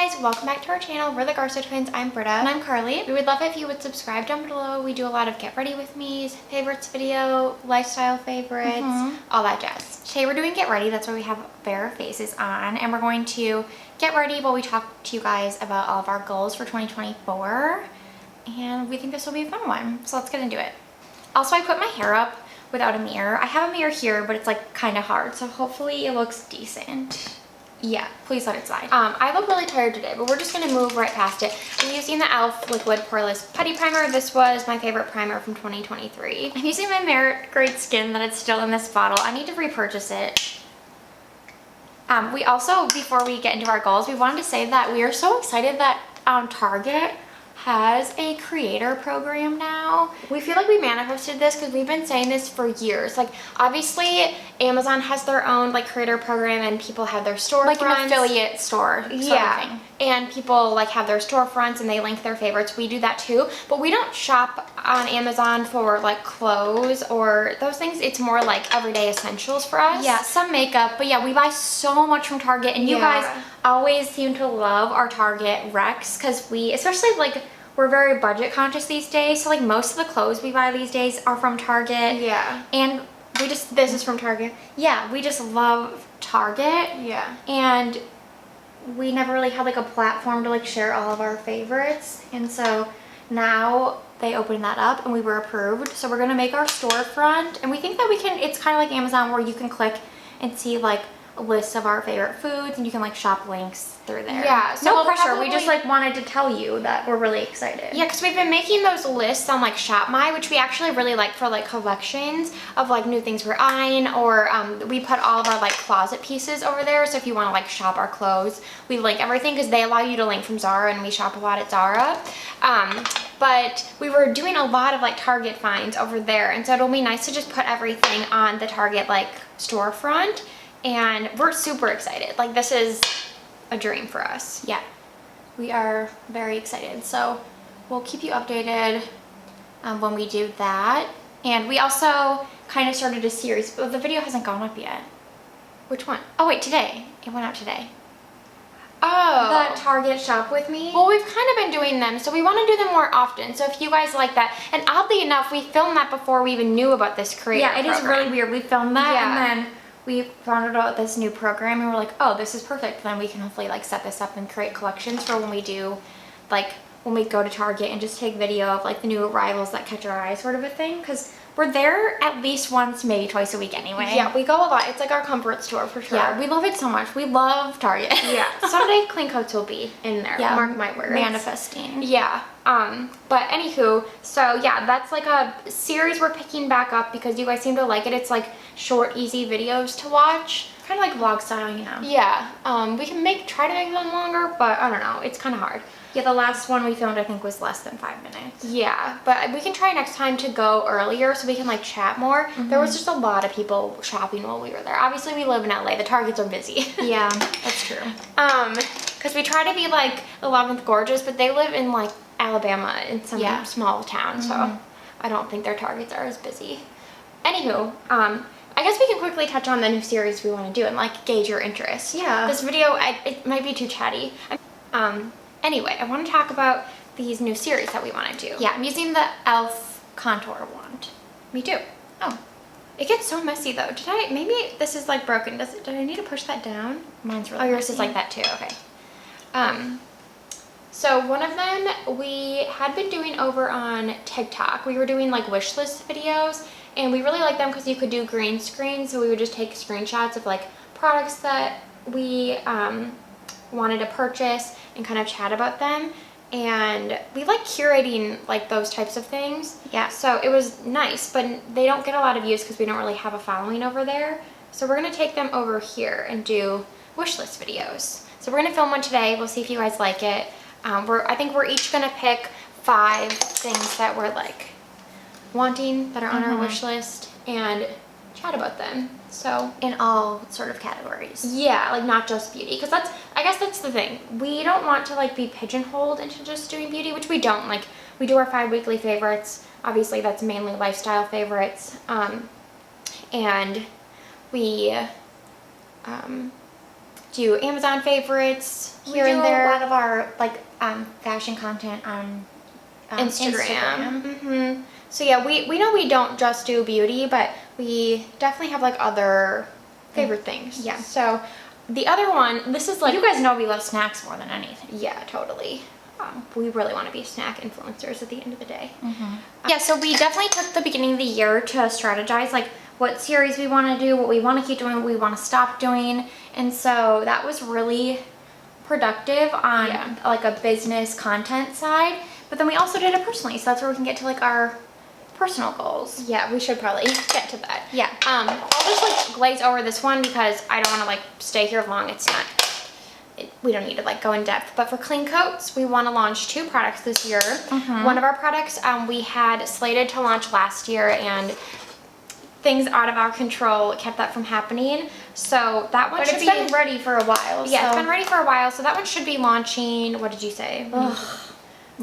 guys, welcome back to our channel. We're the Garza twins. I'm Britta. And I'm Carli. We would love it if you would subscribe down below. We do a lot of get ready with me's, favorites video, lifestyle favorites, all that jazz. Today we're doing get ready. That's why we have bare faces on. And we're going to get ready while we talk to you guys about all of our goals for 2024. And we think this will be a fun one. So let's get into it. Also, I put my hair up without a mirror. I have a mirror here, but it's like kind of hard. So hopefully it looks decent. Yeah, please let it slide. I look really tired today, but we're just gonna move right past it. I'm using the e.l.f. Liquid Poreless Putty Primer. This was my favorite primer from 2023. I'm using my Merit Great Skin that it's still in this bottle. I need to repurchase it. We also, before we get into our goals, we wanted to say that we are so excited that Target has a creator program now. We feel like we manifested this because we've been saying this for years. Like, obviously Amazon has their own like creator program and people have their storefronts. Like an affiliate store sort of thing. And people like have their storefronts and they link their favorites. We do that too, but we don't shop on Amazon for like clothes or those things. It's more like everyday essentials for us. Yeah, some makeup, but yeah, we buy so much from Target, and you guys always seem to love our Target recs because we, especially like, we're very budget conscious these days. So like most of the clothes we buy these days are from Target. Yeah. And we just, this is from Target. Yeah, we just love Target. Yeah. And we never really had like a platform to like share all of our favorites. And so now they opened that up and we were approved. So we're gonna make our storefront, and we think that we can, it's kind of like Amazon where you can click and see like a list of our favorite foods and you can like shop links through there. Yeah, so no pressure. We just like wanted to tell you that we're really excited. Yeah, because we've been making those lists on like Shop My, which we actually really like for like collections of like new things we're eyeing, or we put all of our like closet pieces over there. So if you want to like shop our clothes, we link everything because they allow you to link from Zara, and we shop a lot at Zara. But we were doing a lot of like Target finds over there, and so it'll be nice to just put everything on the Target like storefront. And we're super excited. Like, this is a dream for us. Yeah, we are very excited. So we'll keep you updated when we do that. And we also kind of started a series, but the video hasn't gone up yet. Which one? Oh wait, today. It went out today. Oh, the Target Shop With Me. Well, we've kind of been doing them, so we want to do them more often. So if you guys like that, and oddly enough, we filmed that before we even knew about this creator program. Yeah, it is really weird. We filmed that, and then we found out this new program, and we're like, oh, this is perfect. Then we can hopefully like set this up and create collections for when we do, like when we go to Target and just take video of like the new arrivals that catch our eye, sort of a thing. Because we're there at least once, maybe twice a week anyway. Yeah, we go a lot. It's like our comfort store for sure. Yeah, we love it so much. We love Target. Yeah, someday Clean Coats will be in there. Yeah, mark my words. Manifesting. Yeah. But anywho, so yeah, that's like a series we're picking back up because you guys seem to like it. It's like short, easy videos to watch. Kind of like vlog style, you know? Yeah. We can try to make them longer, but I don't know. It's kind of hard. Yeah, the last one we filmed I think was less than 5 minutes. Yeah, but we can try next time to go earlier so we can like chat more. There was just a lot of people shopping while we were there. Obviously we live in LA, the Targets are busy. Yeah, that's true. Because we try to be like 11th gorgeous, but they live in like Alabama in some small town, so I don't think their Targets are as busy. Anywho, I guess we can quickly touch on the new series we want to do and like gauge your interest. Yeah. This video, it might be too chatty. Anyway, I want to talk about these new series that we want to do. Yeah, I'm using the e.l.f. contour wand. Me too. Oh, it gets so messy though. Maybe this is like broken. Did I need to push that down? Mine's really yours messy. Is like that too, okay. So one of them we had been doing over on TikTok. We were doing like wish list videos, and we really liked them because you could do green screen. So we would just take screenshots of like products that we wanted to purchase and kind of chat about them, and we like curating like those types of things. Yeah, so it was nice, but they don't get a lot of views because we don't really have a following over there. So we're gonna take them over here and do wish list videos. So we're gonna film one today. We'll see if you guys like it. I think we're each gonna pick 5 things that we're like wanting that are on our wish list and chat about them. So in all sort of categories. Yeah, like not just beauty, because I guess that's the thing. We don't want to like be pigeonholed into just doing beauty, which we don't. Like, we do our 5 weekly favorites. Obviously that's mainly lifestyle favorites. And we do Amazon favorites here and there. We do a lot of our like fashion content on Instagram. So yeah, we know we don't just do beauty, but we definitely have like other favorite things. Yeah. So the other one, this is like, you guys know we love snacks more than anything. Yeah, totally. We really want to be snack influencers at the end of the day. Yeah, so we definitely took the beginning of the year to strategize like what series we want to do, what we want to keep doing, what we want to stop doing. And so that was really productive on like a business content side. But then we also did it personally, so that's where we can get to like our personal goals. Yeah, we should probably get to that. Yeah. I'll just like glaze over this one because I don't want to like stay here long. It's not, we don't need to like go in depth. But for clean coats, we want to launch 2 products this year. One of our products we had slated to launch last year, and things out of our control kept that from happening. So that one should be been ready for a while. Yeah, it's been ready for a while. So that one should be launching, what did you say?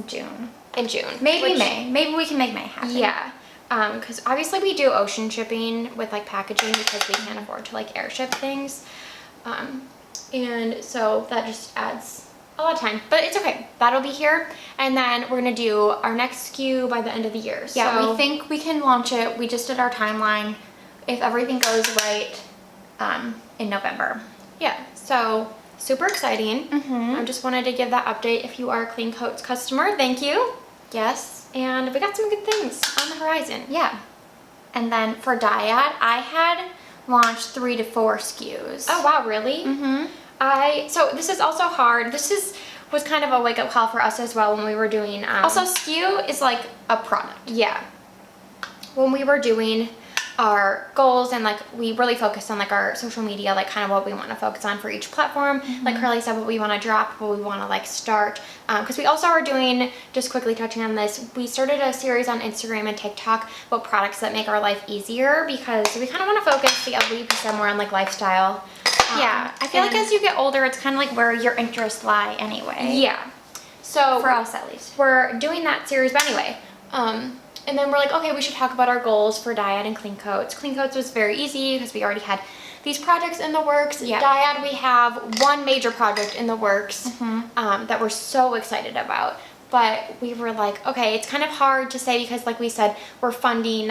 June. In June. Maybe May. Maybe we can make May happen. Yeah. Because obviously we do ocean shipping with like packaging because we can't afford to like airship things. And so that just adds a lot of time, but it's okay. That'll be here. And then we're going to do our next SKU by the end of the year. Yeah, so we think we can launch it. We just did our timeline if everything goes right in November. Yeah, so super exciting. I just wanted to give that update. If you are a Clean Coats customer, thank you. Yes. And we got some good things on the horizon. Yeah. And then for Dyad, I had launched 3 to 4 SKUs. Oh wow, really? So this is also hard. This was kind of a wake-up call for us as well when we were doing also SKU is like a product. Yeah. When we were doing our goals and like we really focused on like our social media, like kind of what we want to focus on for each platform. Like Carli said, what we want to drop, what we want to like start. Because we also are doing, just quickly touching on this, we started a series on Instagram and TikTok about products that make our life easier, because we kind of want to focus the LVP more on like lifestyle. Yeah, I feel like as you get older, it's kind of like where your interests lie anyway. Yeah. So for us at least, we're doing that series, but anyway. And then we're like, okay, we should talk about our goals for Dyad and Clean Coats. Clean Coats was very easy because we already had these projects in the works. Yeah. Dyad, we have one major project in the works that we're so excited about. But we were like, okay, it's kind of hard to say because like we said, we're funding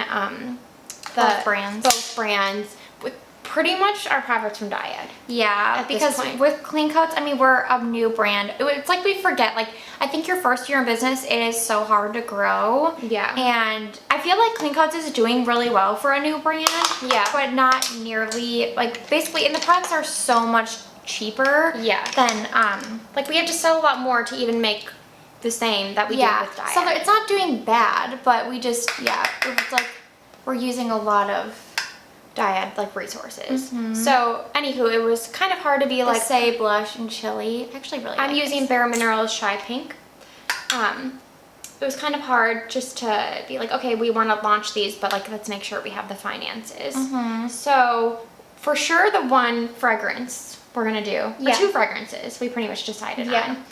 both brands with pretty much our profits from Dyad. Yeah, because with Clean Coats, I mean, we're a new brand. It's like we forget, like, I think your first year in business, it is so hard to grow. Yeah. And I feel like Clean Coats is doing really well for a new brand. Yeah. But not nearly, like, basically, and the products are so much cheaper. Yeah. Than, like, we have to sell a lot more to even make the same that we did with Dyad. So it's not doing bad, but we just, it's like, we're using a lot of Dyad like resources. So anywho, it was kind of hard to be like Saie blush and chili. Actually, really. I'm using Bare Minerals Shy Pink. It was kind of hard just to be like, okay, we want to launch these, but like let's make sure we have the finances. So for sure, the one fragrance we're gonna do, or 2 fragrances we pretty much decided on.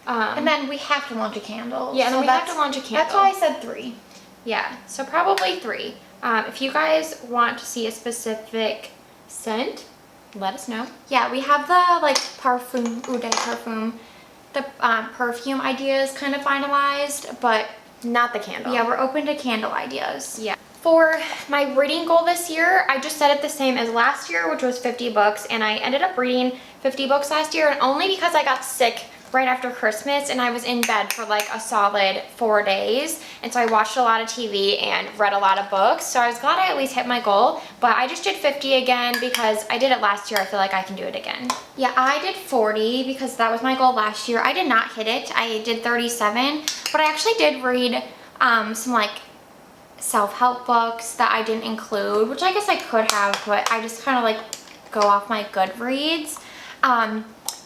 And then we have to launch a candle. Yeah, and then we have to launch a candle. That's why I said 3. Yeah, so probably 3. If you guys want to see a specific scent, let us know. Yeah, we have the like Parfum Eau de Parfum, the perfume ideas kind of finalized, but not the candle. Yeah, we're open to candle ideas. Yeah. For my reading goal this year, I just set it the same as last year, which was 50 books, and I ended up reading 50 books last year, and only because I got sick right after Christmas and I was in bed for like a solid 4 days, and so I watched a lot of TV and read a lot of books, so I was glad I at least hit my goal. But I just did 50 again because I did it last year. I feel like I can do it again. Yeah, I did 40 because that was my goal last year. I did not hit it. I did 37, but I actually did read some like self-help books that I didn't include, which I guess I could have, but I just kind of like go off my Goodreads.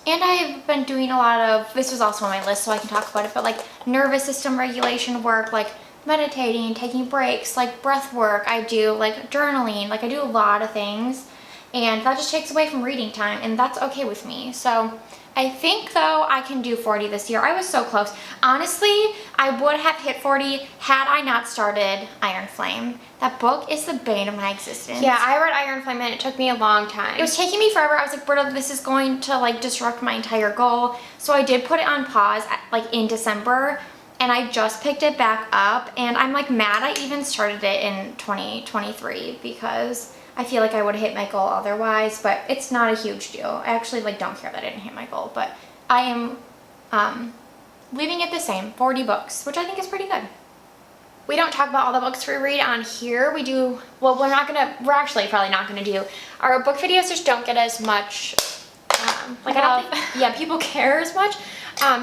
And I've been doing a lot of, this was also on my list so I can talk about it, but like nervous system regulation work, like meditating, taking breaks, like breath work. I do like journaling, like I do a lot of things. and that just takes away from reading time, and that's okay with me. So I think though I can do 40 this year. I was so close. Honestly, I would have hit 40 had I not started Iron Flame. That book is the bane of my existence. Yeah, I read Iron Flame and it took me a long time. It was taking me forever. I was like, Britta, this is going to like disrupt my entire goal. So I did put it on pause like in December, and I just picked it back up, and I'm like mad I even started it in 2023 because I feel like I would have hit my goal otherwise, but it's not a huge deal. I actually like don't care that I didn't hit my goal, but I am leaving it the same, 40 books, which I think is pretty good. We don't talk about all the books we read on here. We do, well, we're actually probably not gonna do. Our book videos just don't get as much, Like, I don't think, yeah, people care as much.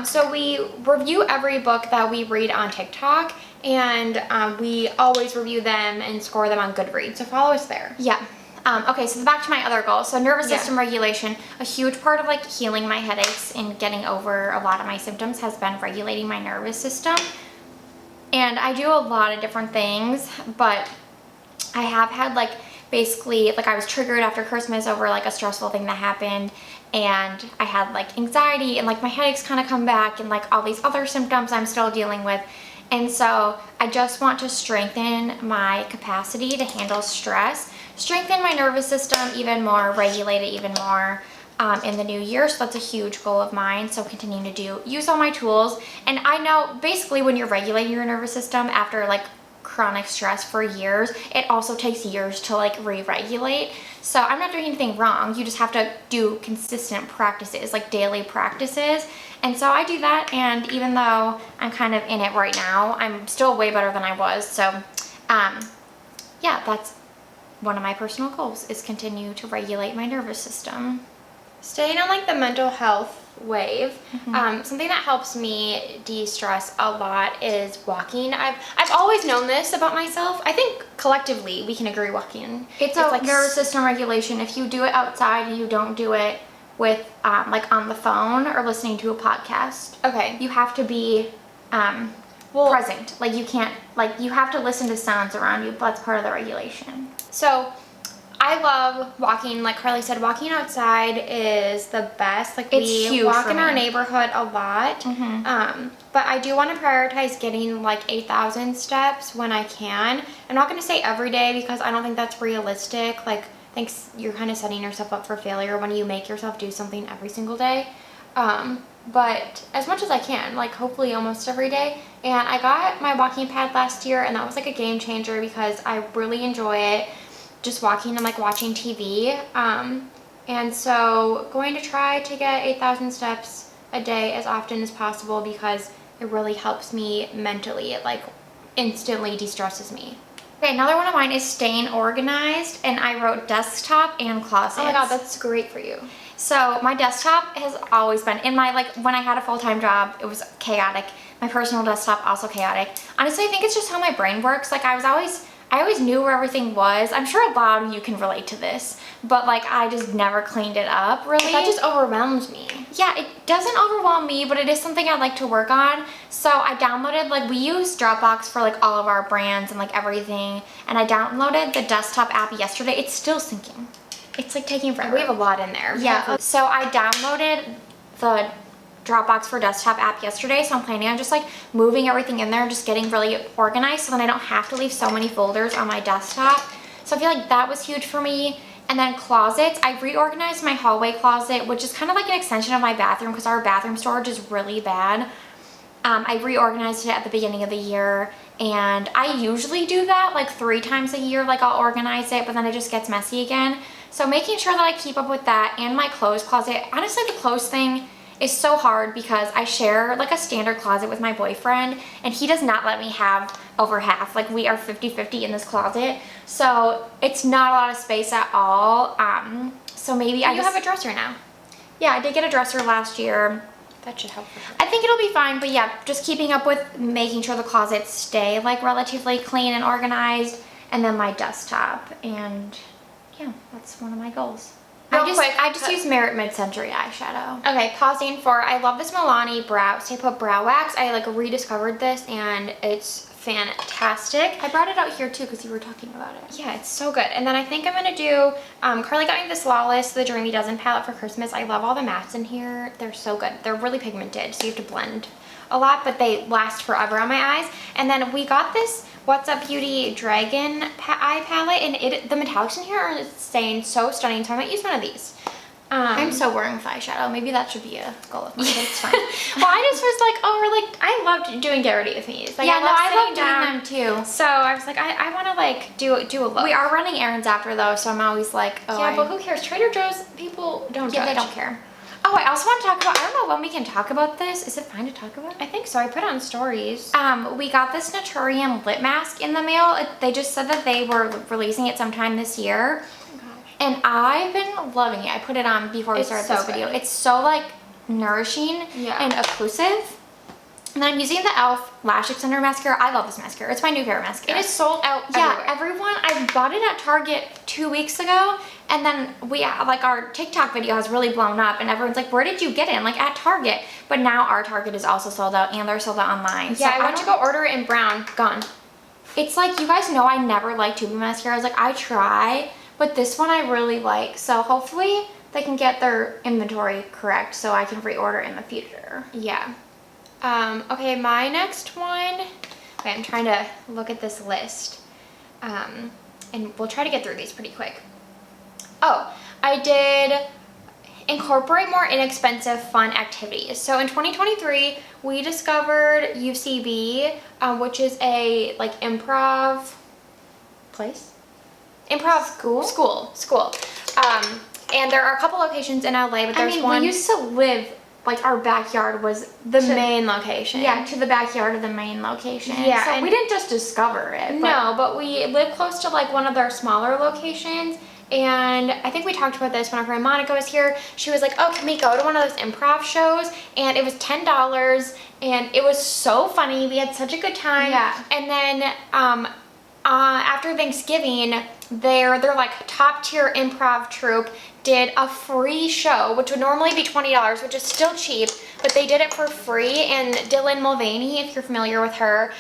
So we review every book that we read on TikTok, and we always review them and score them on Goodreads, so follow us there. yeah. Okay, so back to my other goal. So nervous system regulation, a huge part of like healing my headaches and getting over a lot of my symptoms has been regulating my nervous system. And I do a lot of different things, but I have had like basically like I was triggered after Christmas over like a stressful thing that happened, and I had like anxiety and like my headaches kind of come back and like all these other symptoms I'm still dealing with. And so I just want to strengthen my capacity to handle stress, strengthen my nervous system even more, regulate it even more in the new year. So that's a huge goal of mine. So continuing to use all my tools. And I know basically when you're regulating your nervous system after like chronic stress for years, it also takes years to like re-regulate. So I'm not doing anything wrong. You just have to do consistent practices, like daily practices. And so I do that, and even though I'm kind of in it right now, I'm still way better than I was. So yeah, that's one of my personal goals, is continue to regulate my nervous system. Staying on like the mental health wave, something that helps me de-stress a lot is walking. I've always known this about myself. I think collectively we can agree walking. It's like nervous system regulation. If you do it outside and you don't do it with like on the phone or listening to a podcast, okay, you have to be present. Like you can't, like you have to listen to sounds around you. That's part of the regulation. So I love walking. Like Carly said, walking outside is the best. Like we walk in our neighborhood a lot. But I do want to prioritize getting like 8,000 steps when I can. I'm not going to say every day because I don't think that's realistic. Like I think you're kind of setting yourself up for failure when you make yourself do something every single day. But as much as I can, like hopefully almost every day. And I got my walking pad last year, and that was like a game changer because I really enjoy it. Just walking and like watching TV. And so going to try to get 8,000 steps a day as often as possible because it really helps me mentally. It like instantly de-stresses me. Okay, another one of mine is staying organized, and I wrote desktop and closet. Oh my god, that's great for you. So my desktop has always been, in my, like when I had a full-time job, it was chaotic. My personal desktop, also chaotic. Honestly, I think it's just how my brain works. Like I always knew where everything was. I'm sure a lot of you can relate to this, but like I just never cleaned it up really. That just overwhelms me. Yeah, it doesn't overwhelm me, but it is something I'd like to work on. So I downloaded, like we use Dropbox for like all of our brands and like everything, and I downloaded the desktop app yesterday. It's still syncing. It's like taking forever. We have a lot in there. Yeah, so I downloaded the Dropbox for desktop app yesterday, so I'm planning on just like moving everything in there and just getting really organized so then I don't have to leave so many folders on my desktop. So I feel like that was huge for me. And then closets, I reorganized my hallway closet, which is kind of like an extension of my bathroom because our bathroom storage is really bad. I reorganized it at the beginning of the year, and I usually do that like 3 times a year. Like I'll organize it, but then it just gets messy again. So making sure that I keep up with that, and my clothes closet. Honestly, the clothes thing is so hard because I share like a standard closet with my boyfriend, and he does not let me have over half. Like we are 50-50 in this closet, so it's not a lot of space at all. So maybe you have a dresser now. Yeah, I did get a dresser last year. That should help for her. I think it'll be fine, but yeah, just keeping up with making sure the closets stay like relatively clean and organized, and then my desktop, and yeah, that's one of my goals. We I just use Merit Midcentury eyeshadow. Okay, pausing for, I love this Milani Stay Put Brow Wax. I like rediscovered this and it's fantastic. I brought it out here too because you were talking about it. Yeah, it's so good. And then I think I'm gonna do, Carly got me this Flawless, the Dreamy Dozen palette for Christmas. I love all the mattes in here. They're so good. They're really pigmented, so you have to blend a lot, but they last forever on my eyes. And then we got this What's Up Beauty Dragon eye palette, and the metallics in here are staying so stunning, so I might use one of these. I'm so boring with eyeshadow. Maybe that should be a goal of mine, but it's fine. Well, I just was like, I loved doing Get Ready With Me's. Like, yeah, I love doing them too. So I was like, I want to like do a look. We are running errands after though, so I'm always like, oh. Yeah, but who cares? Trader Joe's people don't judge. They don't care. Oh, I also want to talk about, I don't know when we can talk about this. Is it fine to talk about? I think so. I put it on stories. We got this Naturium lip mask in the mail. They just said that they were releasing it sometime this year. Oh my gosh. And I've been loving it. I put it on before we started this video. It's so like nourishing and occlusive. And then I'm using the e.l.f. Lash Extender Mascara. I love this mascara. It's my new favorite mascara. It is sold out everywhere. Yeah, everyone. I bought it at Target 2 weeks ago. And then like our TikTok video has really blown up. And everyone's like, where did you get it? I'm like, at Target. But now our Target is also sold out. And they're sold out online. Yeah, so I went to go order it in brown. Gone. It's like, you guys know I never like tube mascaras. Like, I try. But this one I really like. So hopefully they can get their inventory correct so I can reorder in the future. Yeah. Okay, my next one, okay, I'm trying to look at this list, and we'll try to get through these pretty quick. Oh, I did incorporate more inexpensive fun activities. So in 2023, we discovered UCB, which is a like improv place? Improv school. And there are a couple locations in LA, but there's one. We used to live, like our backyard was the main location. Yeah, to the backyard of the main location. Yeah. So we didn't just discover it. No, but we lived close to like one of their smaller locations. And I think we talked about this when our friend Monica was here. She was like, oh, can we go to one of those improv shows? And it was $10 and it was so funny. We had such a good time. Yeah. And then after Thanksgiving, their like top tier improv troupe did a free show, which would normally be $20, which is still cheap, but they did it for free. And Dylan Mulvaney, if you're familiar with her,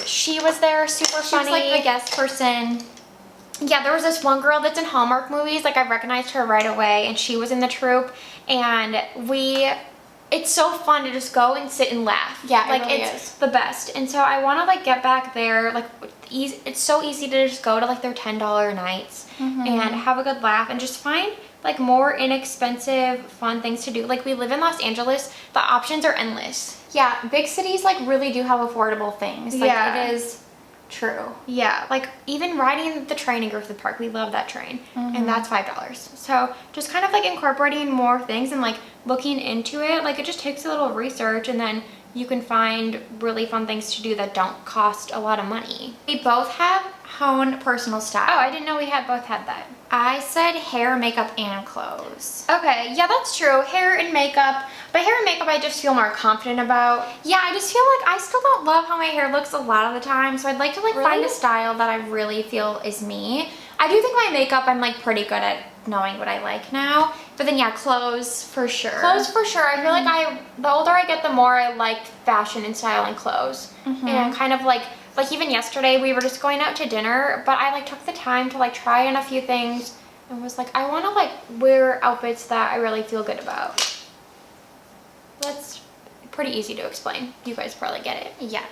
she was there, super funny. She was like the guest person. Yeah, there was this one girl that's in Hallmark movies, like I recognized her right away, and she was in the troupe, and it's so fun to just go and sit and laugh. Yeah, like it really it's the best. And so I want to like get back there, like it's so easy to just go to like their $10 nights and have a good laugh and just find like more inexpensive fun things to do. Like we live in Los Angeles, the options are endless. Yeah, big cities like really do have affordable things. Like, it is true. Yeah, like even riding the train in Griffith Park, we love that train, and that's $5. So just kind of like incorporating more things and like looking into it, like it just takes a little research, and then you can find really fun things to do that don't cost a lot of money. We both have Hone Personal Style. Oh, I didn't know we both had that. I said hair, makeup, and clothes. Okay, yeah, that's true. Hair and makeup, but hair and makeup I just feel more confident about. Yeah, I just feel like I still don't love how my hair looks a lot of the time, so I'd like to like find a style that I really feel is me. I do think my makeup, I'm like pretty good at knowing what I like now, but then yeah, clothes for sure. Clothes for sure. I feel like the older I get, the more I like fashion and style and clothes. And kind of like even yesterday we were just going out to dinner, but I like took the time to like try on a few things and was like, I want to like wear outfits that I really feel good about. That's pretty easy to explain. You guys probably get it. Yeah.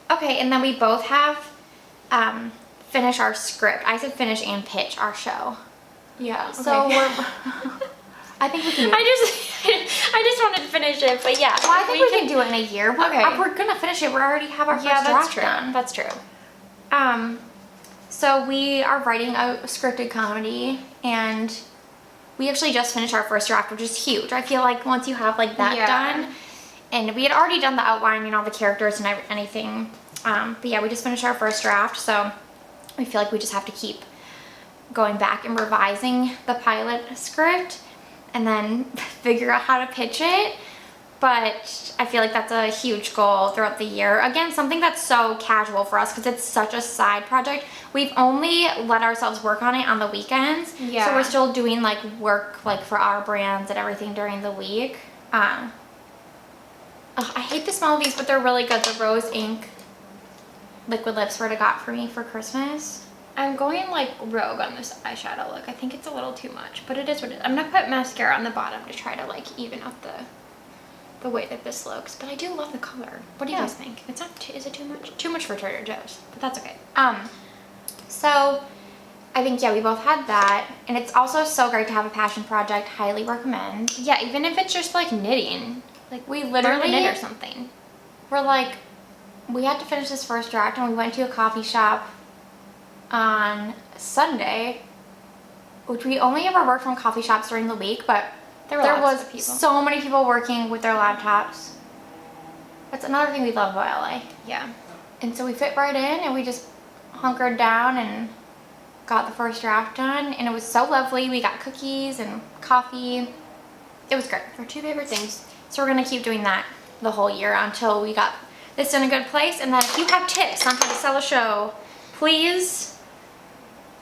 Okay, and then we both have finish our script. I said finish and pitch our show. Yeah. So okay. I think we can do it. I just wanted to finish it, but yeah. Well, I think we can do it in a year. We're gonna finish it. We already have our first draft done. That's true. So we are writing a scripted comedy, and we actually just finished our first draft, which is huge. I feel like once you have like that done, and we had already done the outline and all the characters and anything. But yeah, we just finished our first draft, so I feel like we just have to keep going back and revising the pilot script and then figure out how to pitch it. but I feel like that's a huge goal throughout the year. Again, something that's so casual for us because it's such a side project. We've only let ourselves work on it on the weekends. Yeah. So we're still doing like work like for our brands and everything during the week. I hate the smell of these, but they're really good. The Rose Ink liquid lips Britta got for me for Christmas. I'm going like rogue on this eyeshadow look. I think it's a little too much, but it is what it is. I'm gonna put mascara on the bottom to try to like even out the way that this looks. But I do love the color. What do you guys think? It's not is it too much? Too much for Trader Joe's, but that's okay. So I think, yeah, we both had that. And it's also so great to have a passion project. Highly recommend. Yeah, even if it's just like knitting. Like We literally knit or something. we're like, we had to finish this first draft and we went to a coffee shop on Sunday, which we only ever worked from coffee shops during the week, but there was so many people working with their laptops. That's another thing we love about LA. Yeah. And so we fit right in and we just hunkered down and got the first draft done, and it was so lovely. We got cookies and coffee. It was great. Our two favorite things. So we're gonna keep doing that the whole year until we got this in a good place. And then if you have tips on how to sell a show, please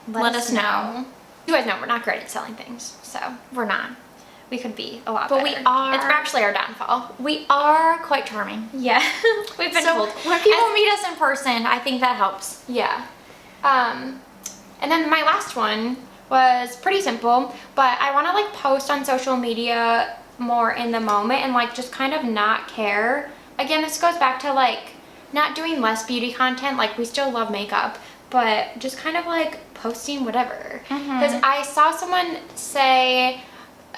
let us know. You guys know we're not great at selling things, so We're not. we could be a lot But better. we are. It's actually our downfall. We are quite charming. Yeah. We've been So told. when people meet us in person, I think that helps. Yeah. And then my last one was pretty simple, but I want to like post on social media more in the moment and like just kind of not care. Again, this goes back to like not doing less beauty content. Like we still love makeup, but just kind of like posting whatever. Because I saw someone say,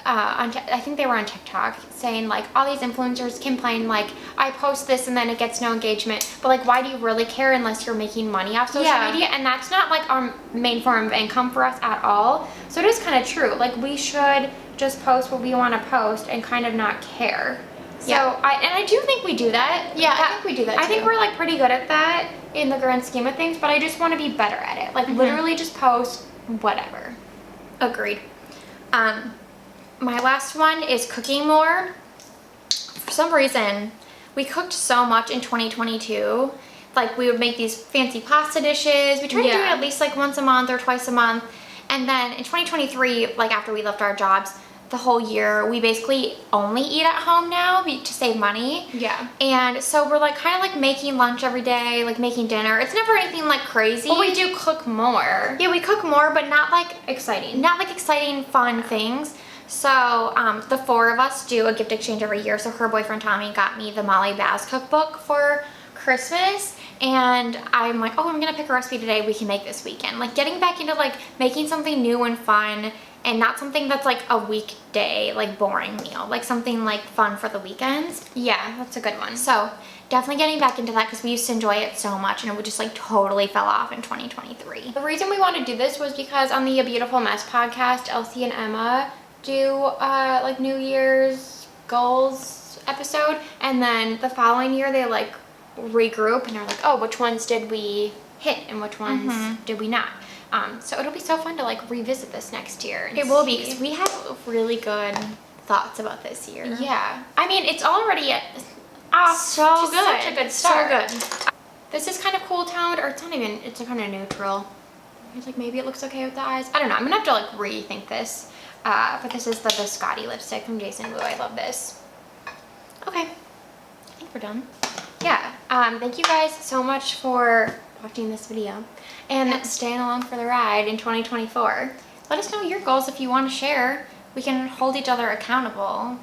I think they were on TikTok, saying like all these influencers complain like I post this and then it gets no engagement, but like why do you really care unless you're making money off social media? And that's not like our main form of income for us at all. So it is kind of true. Like we should just post what we want to post and kind of not care. So I do think we do that. Yeah, I think we do that I think too. we're like pretty good at that in the grand scheme of things, but I just want to be better at it. Like literally just post whatever. Agreed. My last one is cooking more. For some reason, we cooked so much in 2022. Like we would make these fancy pasta dishes. We tried to do it at least like once a month or twice a month. And then in 2023, like after we left our jobs, the whole year, we basically only eat at home now to save money. Yeah. And so we're like kind of like making lunch every day, like making dinner. It's never anything like crazy. But we do cook more. Yeah, we cook more, but not like Exciting. fun things. So the four of us do a gift exchange every year. So her boyfriend Tommy got me the Molly Bass cookbook for Christmas, and I'm like, oh, I'm gonna pick a recipe today we can make this weekend. Like getting back into like making something new and fun, and not something that's like a weekday like boring meal, like something like fun for the weekends. Yeah, that's a good one. So definitely getting back into that because we used to enjoy it so much, and it would just like totally fell off in 2023. The reason we want to do this was because on the A Beautiful Mess podcast, Elsie and Emma do like New Year's goals episode, and then the following year they like regroup and are like, oh, which ones did we hit and which ones did we not? So it'll be so fun to like revisit this next year. It will be, because we have really good thoughts about this year. Yeah, I mean it's already so good. Such a good start. So good. This is kind of cool toned, or it's not even. It's kind of neutral. It's like maybe it looks okay with the eyes. I don't know. I'm gonna have to like rethink this. But this is the Biscotti lipstick from Jason Wu. I love this. Okay, I think we're done. Yeah. Thank you guys so much for watching this video and staying along for the ride in 2024. Let us know your goals if you want to share. We can hold each other accountable.